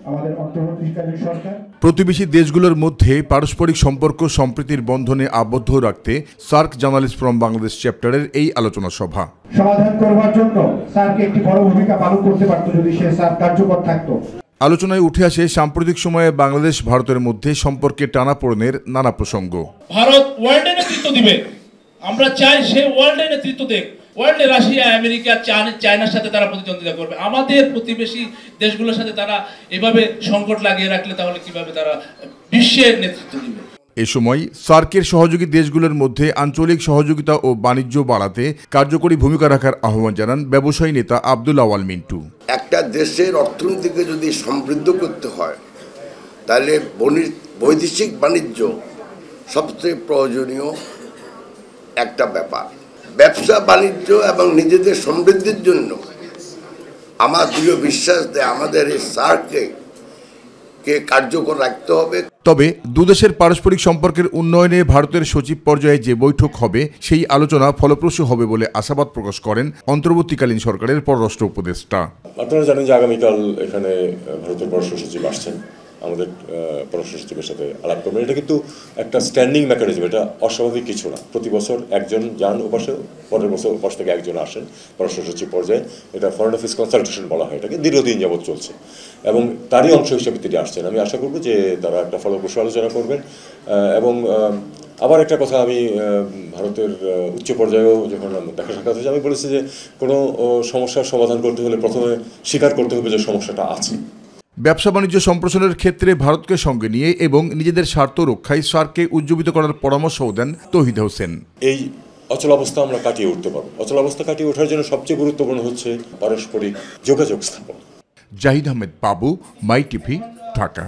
আমাদের অন্তর্বর্তীকালীন সরকার প্রতিবেশী দেশগুলোর মধ্যে পারস্পরিক সম্পর্ক সম্প্রীতির বন্ধনে আবদ্ধ রাখতে সার্ক জার্নালিস্ট ফ্রম বাংলাদেশ চ্যাপ্টারের এই আলোচনা সভা সমাধান করবার জন্য সার্ক একটি বড় ভূমিকা পালন করতে পারত যদি সে সার্ক কার্যকর থাকতো। আলোচনায় উঠে আসে সাম্প্রতিক সময়ে বাংলাদেশ ভারতের মধ্যে সম্পর্কে টানাপোড়েনের নানা প্রসঙ্গ। ভারত ওয়ার্ল্ডে নেতৃত্ব দিবে, আমরা চাই সে ওয়ার্ল্ডে নেতৃত্ব দেখ। ওয়ার্ল্ডে রাশিয়া, আমেরিকা, চায়নার সাথে তারা প্রতিদ্বন্দ্বিতা করবে। আমাদের প্রতিবেশী দেশগুলোর সাথে তারা এভাবে সংকট লাগিয়ে রাখলে তাহলে কিভাবে তারা বিশ্বের নেতৃত্ব দিবে? এ সময় সার্কের সহযোগী দেশগুলোর মধ্যে আঞ্চলিক সহযোগিতা ও বাণিজ্য বাড়াতে কার্যকরী ভূমিকা রাখার আহ্বান জানান ব্যবসায়ী নেতা আব্দুল আওয়াল মিন্টু। একটা দেশের অর্থনীতিকে যদি সমৃদ্ধ করতে হয় তাহলে বৈদেশিক বাণিজ্য সবচেয়ে প্রয়োজনীয় একটা ব্যাপার। ব্যবসা বাণিজ্য এবং নিজেদের সমৃদ্ধির জন্য আমার দৃঢ় বিশ্বাস দেয় আমাদের এই সার্ককে কার্যকর রাখতে হবে। তবে দুদেশের পারস্পরিক সম্পর্কের উন্নয়নে ভারতের সচিব পর্যায়ে যে বৈঠক হবে সেই আলোচনা ফলপ্রসূ হবে বলে আশাবাদ প্রকাশ করেন অন্তর্বর্তীকালীন সরকারের পররাষ্ট্র উপদেষ্টা। আপনারা জানেন যে আগামীকাল এখানে ভারতের পররাষ্ট্র সচিব আসছেন, আমাদের পররাষ্ট্র সচিবের সাথে আলাপ করবেন। এটা কিন্তু একটা স্ট্যান্ডিং মেকানিজম, এটা অস্বাভাবিক কিছু না। প্রতি বছর একজন যান ওপাশে, পরের বছর ওপাশ থেকে একজন আসেন পররাষ্ট্র সচিব পর্যায়ে। এটা ফরেন অফিস কনসালটেশন বলা হয় এটাকে, দীর্ঘদিন যাবৎ চলছে এবং তারই অংশ হিসেবে তিনি আসছেন। আমি আশা করব যে তারা একটা ফলপ্রসূ আলোচনা করবেন। এবং আবার একটা কথা, আমি ভারতের উচ্চ পর্যায়েও যখন দেখা সাক্ষাৎ হয়েছে আমি বলেছি যে কোনো সমস্যার সমাধান করতে হলে প্রথমে স্বীকার করতে হবে যে সমস্যাটা আছে। ব্যবসা বাণিজ্য সম্প্রসারণের ক্ষেত্রে ভারতকে সঙ্গে নিয়ে এবং নিজেদের স্বার্থ রক্ষায় সার্ককে উজ্জীবিত করার পরামর্শও দেন তৌহিদ হোসেন। এই অচলাবস্থা আমরা কাটিয়ে উঠতে পারবো। অচলাবস্থা কাটিয়ে ওঠার জন্য সবচেয়ে গুরুত্বপূর্ণ হচ্ছে পারস্পরিক যোগাযোগ স্থাপন। জাহিদ আহমেদ বাবু, মাই টিভি, ঢাকা।